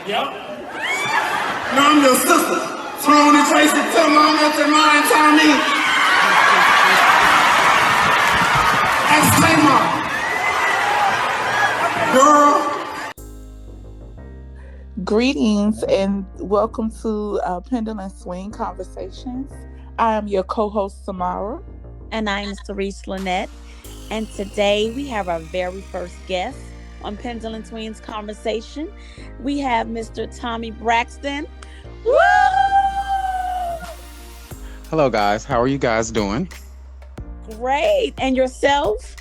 Yep. No, I'm your sister. Tony, Tracy, Tim, Mom, Mine, Tommy. That's Tamar. Girl. Greetings and welcome to Pendulum Swing Conversations. I am your co-host Samara. And I'm Cerise Lynette. And today we have our very first guest on Pendulum Swings Conversation. We have Mr. Tommy Braxton. Woo! Hello guys, how are you guys doing? Great. And yourself?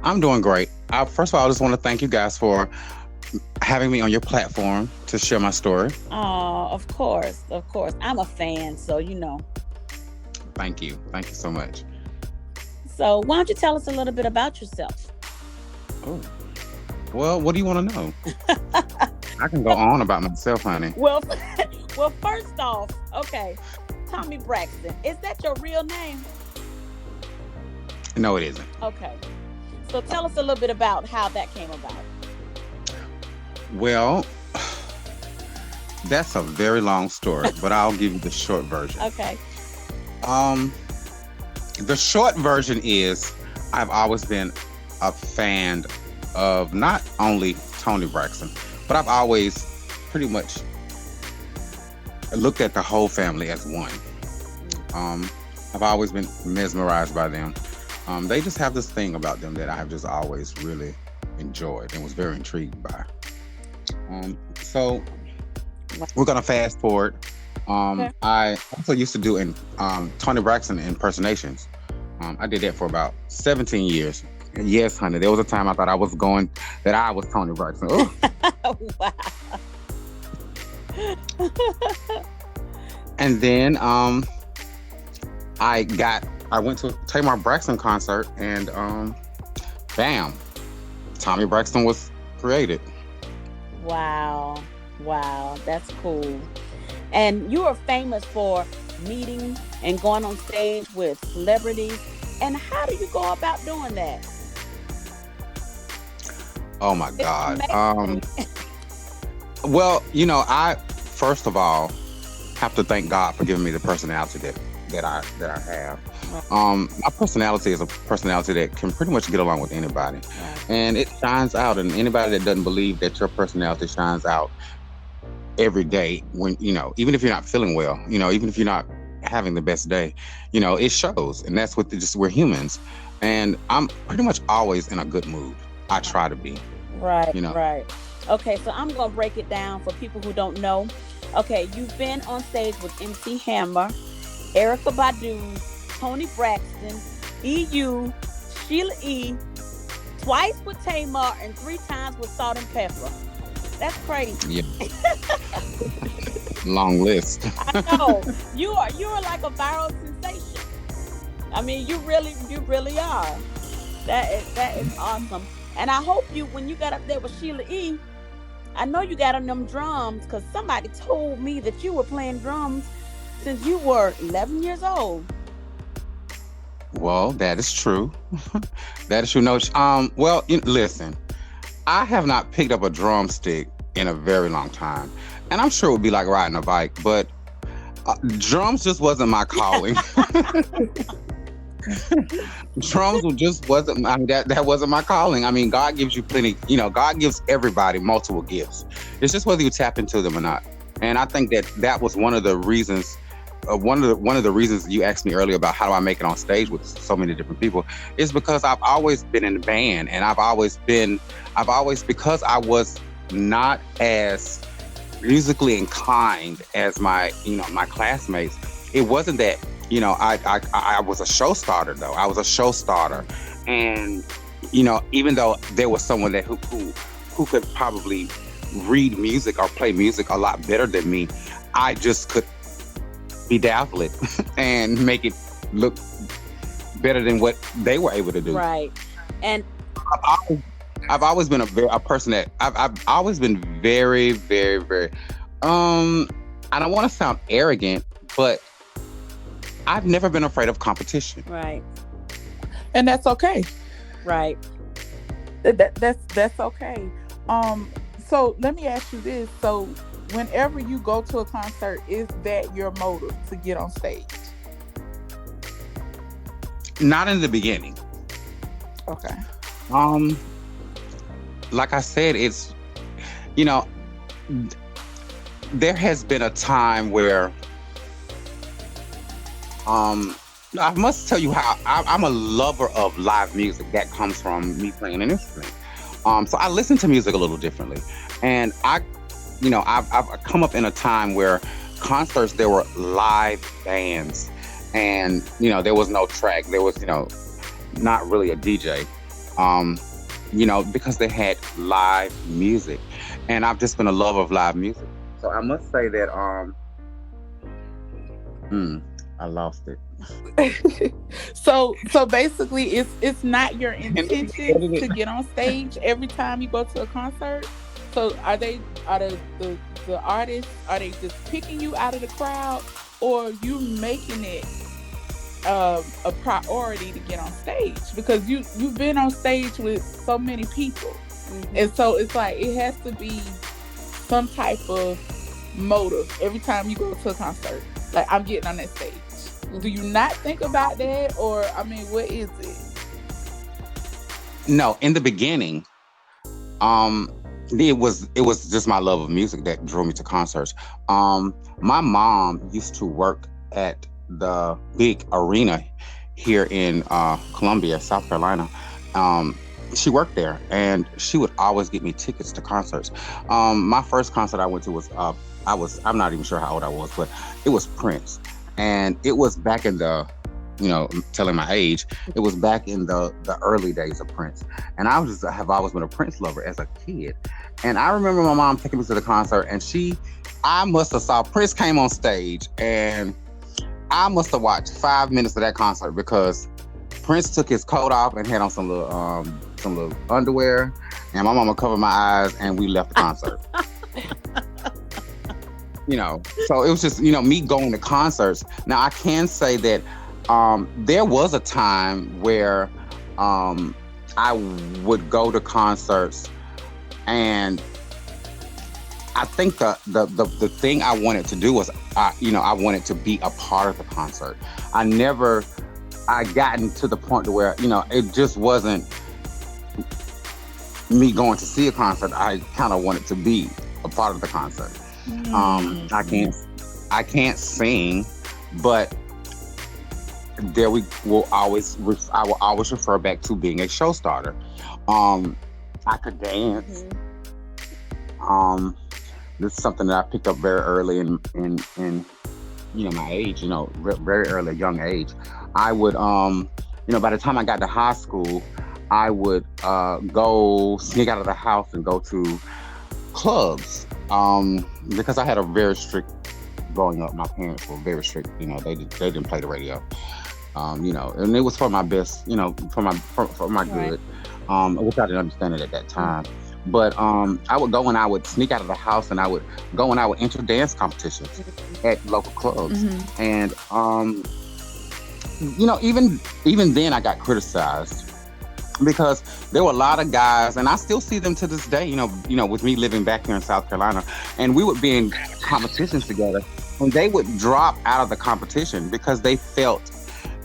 I'm doing great. First of all, I just want to thank you guys for having me on your platform to share my story. Oh, of course. I'm a fan, so you know. Thank you so much. So why don't you tell us a little bit about yourself? Oh, well, what do you want to know? I can go on about myself, honey. Well, first off, okay, Tommy Braxton, is that your real name? No, it isn't. Okay, so tell us a little bit about how that came about. Well, that's a very long story, but I'll give you the short version. Okay. The short version is I've always been a fan of not only Tony Braxton, but I've always pretty much looked at the whole family as one. I've always been mesmerized by them. They just have this thing about them that I have just always really enjoyed and was very intrigued by. So we're gonna fast forward. Okay. I also used to do Tony Braxton impersonations. I did that for about 17 years. And yes, honey, there was a time I thought I was Tony Braxton. Wow. And then I went to a Tamar Braxton concert and bam, Tommy Braxton was created. Wow, that's cool. And you are famous for meeting and going on stage with celebrities. And how do you go about doing that? Oh my God. Well, I first of all have to thank God for giving me the personality that I have. My personality is a personality that can pretty much get along with anybody. Right. And it shines out, and anybody that doesn't believe that your personality shines out every day when, even if you're not feeling well, even if you're not having the best day, it shows. And that's we're humans. And I'm pretty much always in a good mood. I try to be. Right, right. Okay, so I'm going to break it down for people who don't know. Okay, you've been on stage with MC Hammer, Erykah Badu, Tony Braxton, EU, Sheila E., twice with Tamar, and 3 times with Salt and Pepper. That's crazy. Yeah. Long list. I know. You are like a viral sensation. I mean, you really are. That is awesome. And I hope when you got up there with Sheila E., I know you got on them drums because somebody told me that you were playing drums since you were 11 years old. Well, that is true. That is true. No, well, listen, I have not picked up a drumstick in a very long time. And I'm sure it would be like riding a bike, but drums just wasn't my calling. Drums just wasn't, that wasn't my calling. I mean, God gives you plenty, God gives everybody multiple gifts. It's just whether you tap into them or not. And I think that was one of the reasons, one of the reasons you asked me earlier about how do I make it on stage with so many different people is because I've always been in a band, and because I was not as musically inclined as my classmates. It wasn't that, I was a show starter though. I was a show starter. And, even though there was someone that who could probably read music or play music a lot better than me, I just could bedazzle it and make it look better than what they were able to do. Right. And I've always been a person that I've always been very, very, very, I don't want to sound arrogant, but I've never been afraid of competition. Right. And that's okay. Right. That's okay. So let me ask you this. So whenever you go to a concert, is that your motive to get on stage? Not in the beginning. Okay. Like I said, it's, you know, there has been a time where I must tell you how I'm a lover of live music. That comes from me playing an instrument. So I listen to music a little differently, and I've come up in a time where concerts, there were live bands, and there was no track. There was not really a DJ. Because they had live music, and I've just been a lover of live music. So I must say that I lost it. So basically, it's not your intention to get on stage every time you go to a concert. So are the artists, are they just picking you out of the crowd, or you making it a priority to get on stage? Because you've been on stage with so many people, and so it's like it has to be some type of motive every time you go to a concert. Like, I'm getting on that stage. Do you not think about that, or what is it? No, in the beginning, it was just my love of music that drew me to concerts. My mom used to work at the big arena here in Columbia, South Carolina. She worked there, and she would always get me tickets to concerts. My first concert I went to was I'm not even sure how old I was, but it was Prince. And it was back in the, telling my age, it was back in the early days of Prince. And I have always been a Prince lover as a kid. And I remember my mom taking me to the concert, and I must have saw Prince came on stage, and I must have watched 5 minutes of that concert, because Prince took his coat off and had on some little underwear, and my mama covered my eyes, and we left the concert. So it was just, me going to concerts. Now, I can say that there was a time where I would go to concerts, and I think the thing I wanted to do was, I wanted to be a part of the concert. I gotten to the point to where, it just wasn't me going to see a concert. I kind of wanted to be a part of the concert. I can't sing, but I will always refer back to being a show starter. I could dance. This is something that I picked up very early in my age, very early, young age. I would, by the time I got to high school, I would go sneak out of the house and go to clubs. Because I had a very strict growing up. My parents were very strict. They didn't play the radio. And it was for my best. For my good. Which I didn't understand it at that time. But I would go and I would sneak out of the house, and I would go and I would enter dance competitions at local clubs. And even then I got criticized, because there were a lot of guys, and I still see them to this day, with me living back here in South Carolina, and we would be in competitions together, and they would drop out of the competition because they felt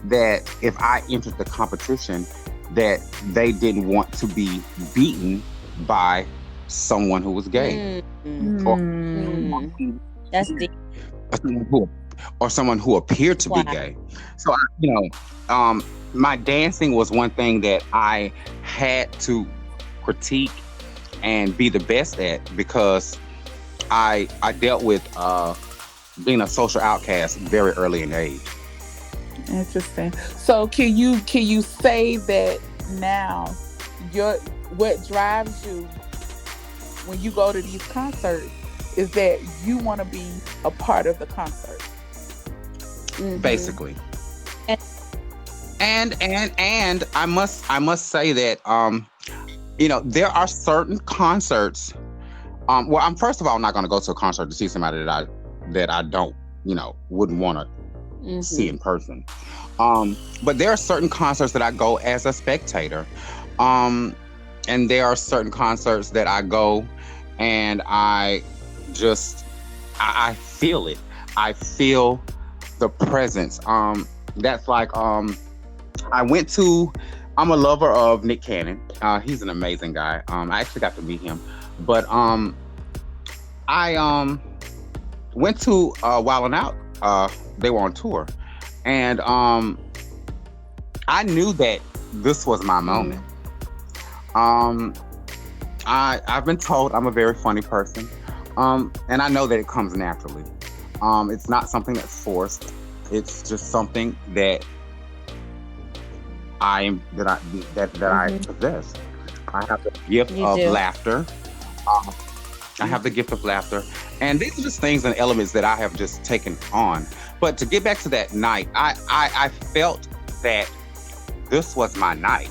that if I entered the competition, that they didn't want to be beaten by someone who was gay. That's deep. Or someone who appeared to be gay. So, my dancing was one thing that I had to critique and be the best at, because I dealt with being a social outcast very early in age. Interesting. So can you say that now what drives you when you go to these concerts is that you want to be a part of the concert? Basically. And I must say that there are certain concerts. I'm first of all not going to go to a concert to see somebody that I don't wouldn't want to see in person. But there are certain concerts that I go as a spectator, and there are certain concerts that I go and I feel it. I feel the presence. That's like I went to. I'm a lover of Nick Cannon. He's an amazing guy. I actually got to meet him, but I went to Wild 'N Out. They were on tour, and I knew that this was my moment. I've been told I'm a very funny person, and I know that it comes naturally. It's not something that's forced. It's just something that I possess. I have the gift of laughter. I have the gift of laughter, and these are just things and elements that I have just taken on. But to get back to that night, I felt that this was my night,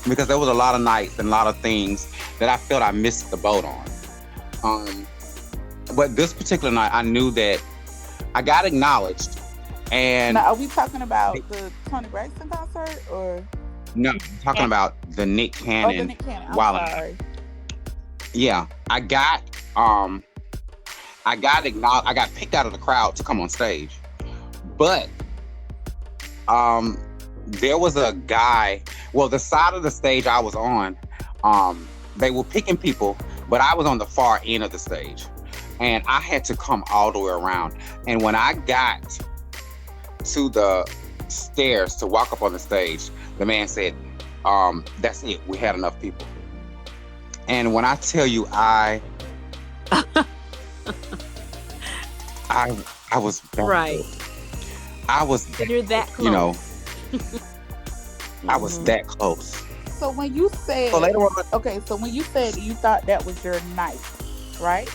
because there was a lot of nights and a lot of things that I felt I missed the boat on. But this particular night, I knew that I got acknowledged. And now, are we talking about the Tony Braxton concert, or? No, I'm talking about the Nick Cannon. Oh, the Nick Cannon. I'm sorry. Yeah, I got acknowledged. I got picked out of the crowd to come on stage, but there was a guy. Well, the side of the stage I was on, they were picking people, but I was on the far end of the stage, and I had to come all the way around. And when I got to the stairs to walk up on the stage, the man said, "That's it. We had enough people." And when I tell you, I was right. I was. You're that close. You know, I was that close. So when you said, so later on, okay, so when you said you thought that was your night, right?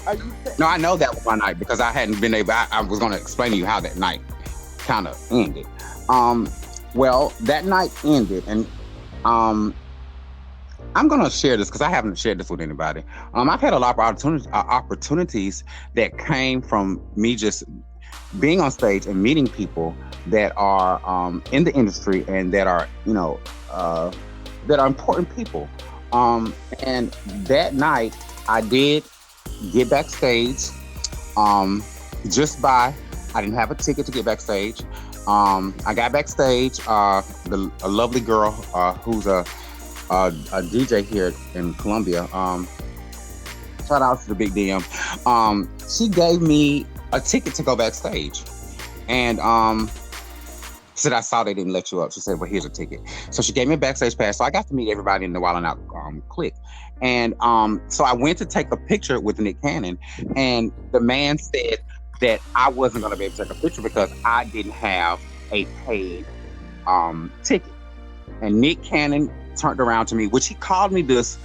Are you? No, I know that was my night because I hadn't been able. I was going to explain to you how that night kind of ended. Well, that night ended, and I'm going to share this because I haven't shared this with anybody. I've had a lot of opportunities that came from me just being on stage and meeting people that are in the industry and that are, that are important people. And that night I did get backstage I didn't have a ticket to get backstage. I got backstage. A lovely girl who's a DJ here in Columbia. Shout out to the Big DM. She gave me a ticket to go backstage, and said, "I saw they didn't let you up." She said, "Well, here's a ticket." So she gave me a backstage pass, so I got to meet everybody in the Wild 'N Out clique. And so I went to take a picture with Nick Cannon, and the man said that I wasn't going to be able to take a picture because I didn't have a paid ticket. And Nick Cannon turned around to me, which he called me this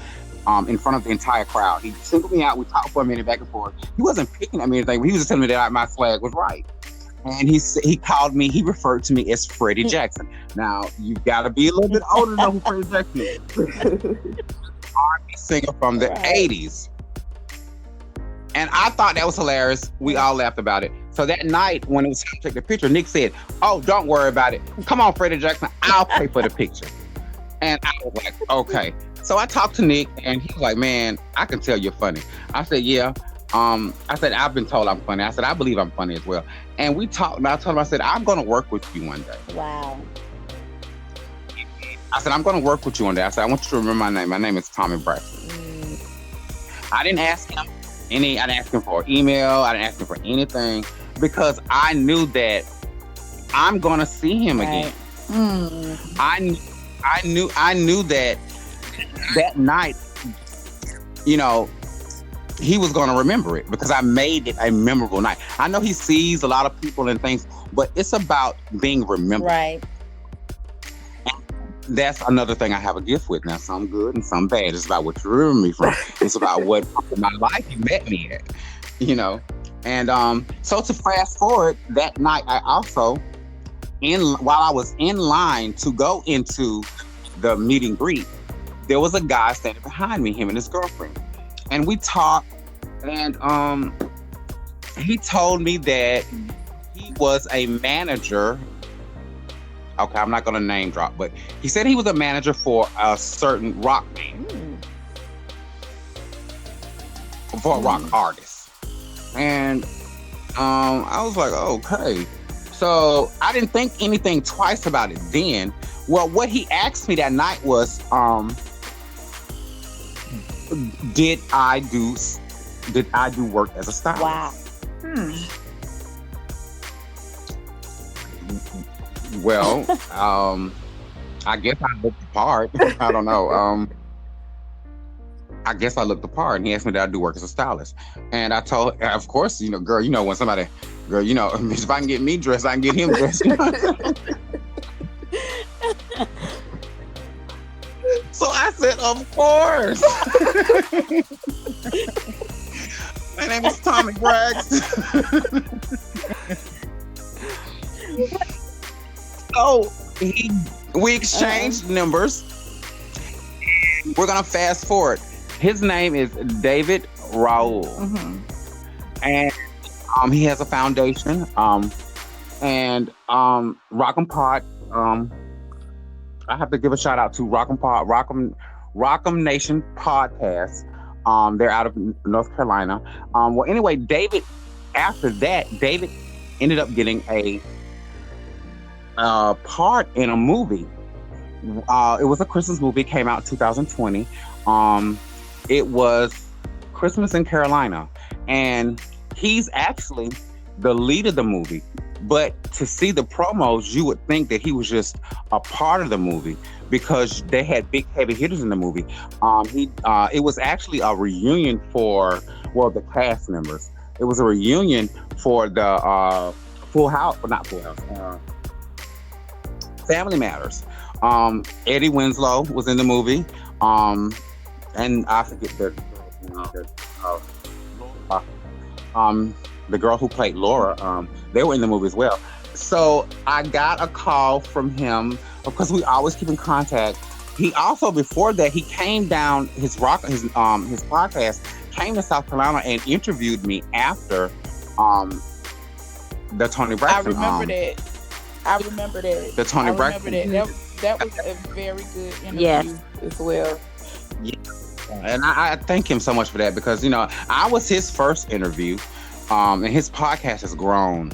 in front of the entire crowd. He singled me out. We talked for a minute back and forth. He wasn't picking at me or anything. He was just telling me that my swag was right. And he called me, he referred to me as Freddie Jackson. Now, you've got to be a little bit older to know who Freddie Jackson is. R&B singer from the 80s. And I thought that was hilarious. We all laughed about it. So that night, when it was time to take the picture, Nick said, "Oh, don't worry about it. Come on, Freddie Jackson, I'll pay for the picture." And I was like, okay. So I talked to Nick, and he was like, "Man, I can tell you're funny." I said, "Yeah." I said, "I've been told I'm funny." I said, "I believe I'm funny as well." And we talked, and I told him, I said, "I'm going to work with you one day." Wow. I said, "I'm going to work with you one day." I said, "I want you to remember my name. My name is Tommy Braxton." I didn't ask him I didn't ask him for an email. I didn't ask him for anything because I knew that I'm going to see him again. I knew that night, he was going to remember it because I made it a memorable night. I know he sees a lot of people and things, but it's about being remembered. Right. That's another thing I have a gift with. Now, some good and some bad. It's about what you remember me from. It's about what in my life you met me at, And so to fast forward, that night I also, while I was in line to go into the meet and greet, there was a guy standing behind me, him and his girlfriend. And we talked, and he told me that he was a manager. Okay, I'm not going to name drop, but he said he was a manager for a certain rock band. for a rock artist. And I was like, okay. So I didn't think anything twice about it then. Well, what he asked me that night was, did I do work as a stylist? Wow. Well, I guess I looked the part. I don't know. I guess I looked the part, and he asked me, did I do work as a stylist? And I told, of course, girl, when somebody, girl, if I can get me dressed, I can get him dressed. So I said, of course. My name is Tommy Braxton. So we exchanged numbers. We're gonna fast forward. His name is David Raoul, and he has a foundation. And Rock'em Pod. I have to give a shout out to Rock'em Pod, Rock'em Nation podcast. They're out of North Carolina. Well, anyway, after that, David ended up getting a part in a movie. It was a Christmas movie, came out in 2020. It was Christmas in Carolina, and he's actually the lead of the movie. But to see the promos, you would think that he was just a part of the movie because they had big heavy hitters in the movie. It was actually a reunion for the cast members. It was a reunion for the Full House, but not Full House. Family Matters. Eddie Winslow was in the movie, and I forget the girl who played Laura. They were in the movie as well. So I got a call from him because we always keep in contact. He also, before that, he came down his podcast, came to South Carolina and interviewed me after the Tony Braxton. I remember that. The Tony Braxton. That was a very good interview as well. Yeah. And I thank him so much for that because, I was his first interview, and his podcast has grown,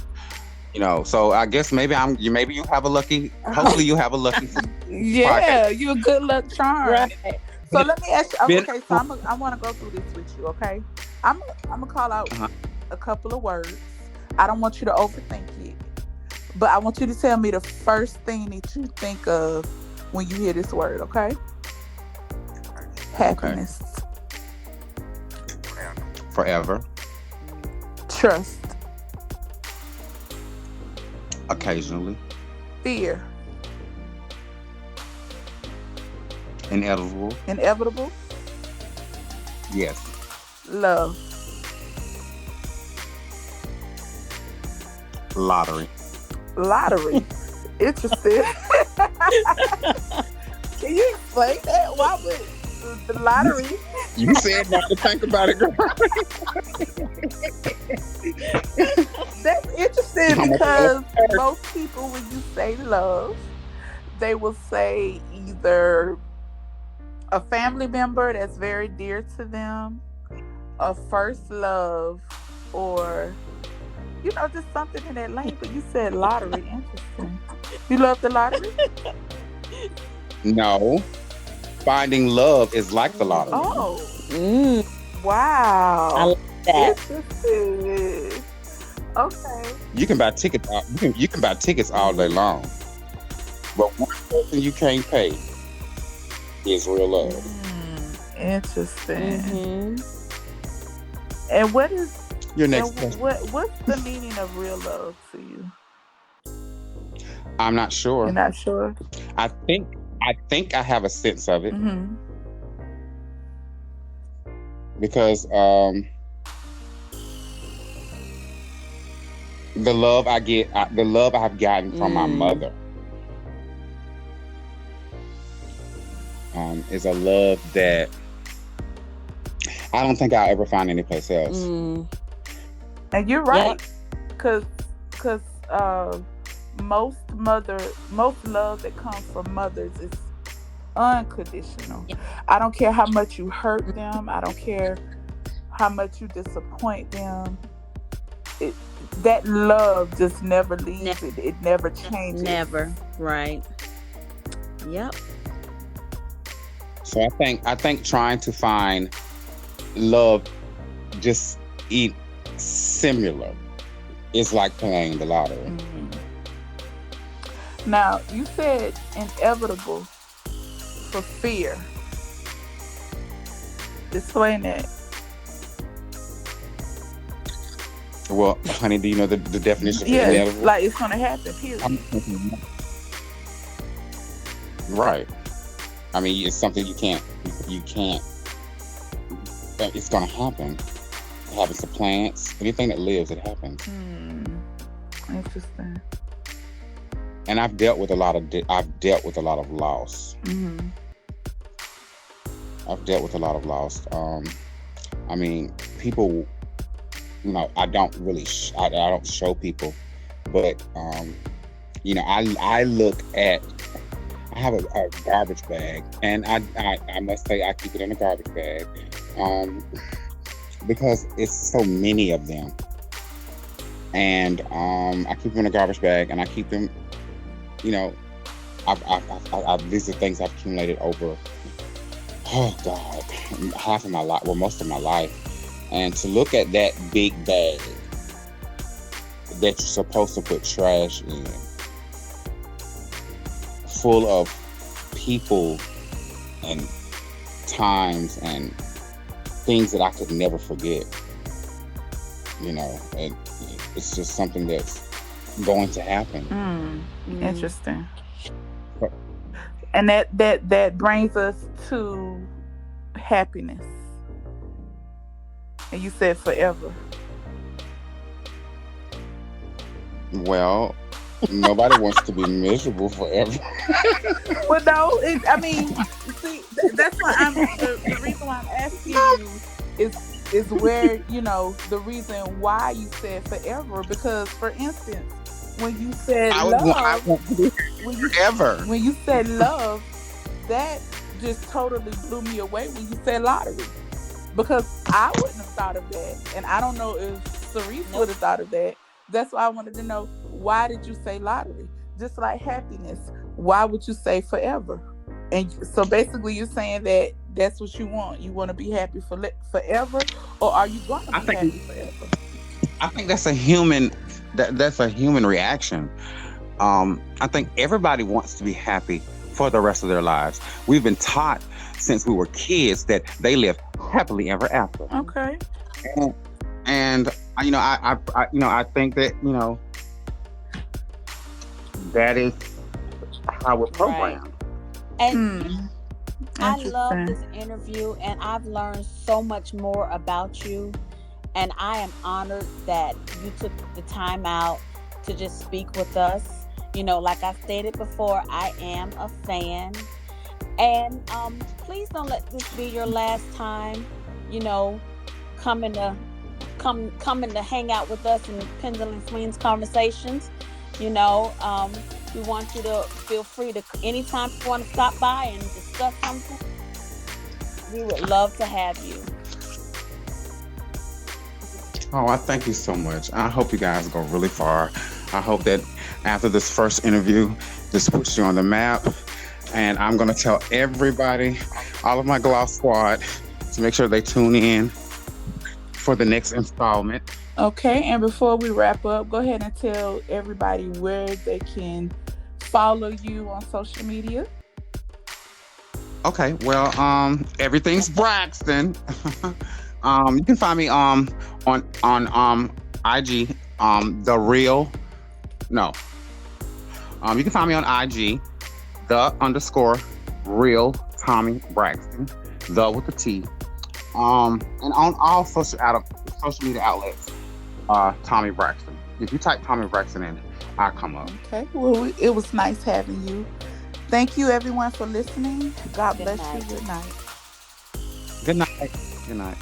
so I guess maybe you have a lucky, hopefully you have a lucky. Yeah, you're a good luck charm. Right. So let me ask you, okay, so I want to go through this with you, okay? I'm going to call out a couple of words. I don't want you to overthink it, but I want you to tell me the first thing that you think of when you hear this word, okay? Happiness. Forever. Trust. Occasionally. Fear. Inevitable. Inevitable. Yes. Love. Lottery. Interesting. Can you explain that? Why would the lottery? You said not to think about it, girl. That's interesting because most people, when you say love, they will say either a family member that's very dear to them, a first love, or just something in that lane. But you said lottery. Interesting. You love the lottery? No. Finding love is like the lottery. Oh. Wow. I like that. Interesting. Okay. You can buy tickets. You can buy tickets all day long, but one person you can't pay is real love. Interesting. Mm-hmm. And what is your next question? What's the meaning of real love to you? I'm not sure. You're not sure? I think I have a sense of it because the love I have gotten from my mother is a love that I don't think I'll ever find anyplace else. And you're right, because most love that comes from mothers is unconditional. I don't care how much you hurt them. I don't care how much you disappoint them, it, that love just never leaves. It never changes. Never. Right. Yep. So I think trying to find love just similar is like playing the lottery. Mm-hmm. Now, you said inevitable for fear. Explain that. Well, honey, do you know the definition of Yeah, inevitable? like it's gonna happen, period. Right. I mean, it's something you can't, it's gonna happen. It happens to plants. Anything that lives, it happens. Interesting. And I've dealt with a lot of loss. Mm-hmm. I've dealt with a lot of loss. I mean, people, you know, I don't really, I don't show people, but, you know, I look at, I have a garbage bag, and I must say I keep it in a garbage bag, because it's so many of them. And I keep them in a garbage bag, and I keep them, you know, these are things I've accumulated over, oh God, half of my life, well, most of my life. And to look at that big bag that you're supposed to put trash in, full of people and times and things that I could never forget, you know, and it's just something that's going to happen. Interesting. And that brings us to happiness. And you said forever. Well, nobody wants to be miserable forever. Well, no, I mean, see, that's why the reason why I'm asking you is where, you know, the reason why you said forever, because, for instance, when you said love, when you said love, that just totally blew me away when you said lottery, because I wouldn't have thought of that, and I don't know if Cerise would have thought of that. That's why I wanted to know, why did you say lottery? Just like happiness, why would you say forever? And so basically you're saying that that's what you want. You want to be happy forever, or are you going to be happy forever? I think that's a human reaction. I think everybody wants to be happy for the rest of their lives. We've been taught since we were kids that they live happily ever after. Okay. And you know, I think that, you know, that is how we're programmed. Right. And I love this interview, and I've learned so much more about you. And I am honored that you took the time out to just speak with us. You know, like I stated before, I am a fan. And please don't let this be your last time, you know, coming to hang out with us in the Pendulum Swings Conversations. You know, we want you to feel free to, anytime you want to stop by and discuss something, we would love to have you. Oh, I thank you so much. I hope you guys go really far. I hope that after this first interview, this puts you on the map. And I'm going to tell everybody, all of my Gloss Squad, to make sure they tune in for the next installment. Okay, and before we wrap up, go ahead and tell everybody where they can follow you on social media. Okay, well, everything's Braxton. You can find me on IG, you can find me on IG, _real Tommy Braxton, the with the T. And on all social media outlets, Tommy Braxton. If you type Tommy Braxton in, I'll come up. Okay, well, it was nice having you. Thank you, everyone, for listening. God bless you. Good night. Good night. Good night.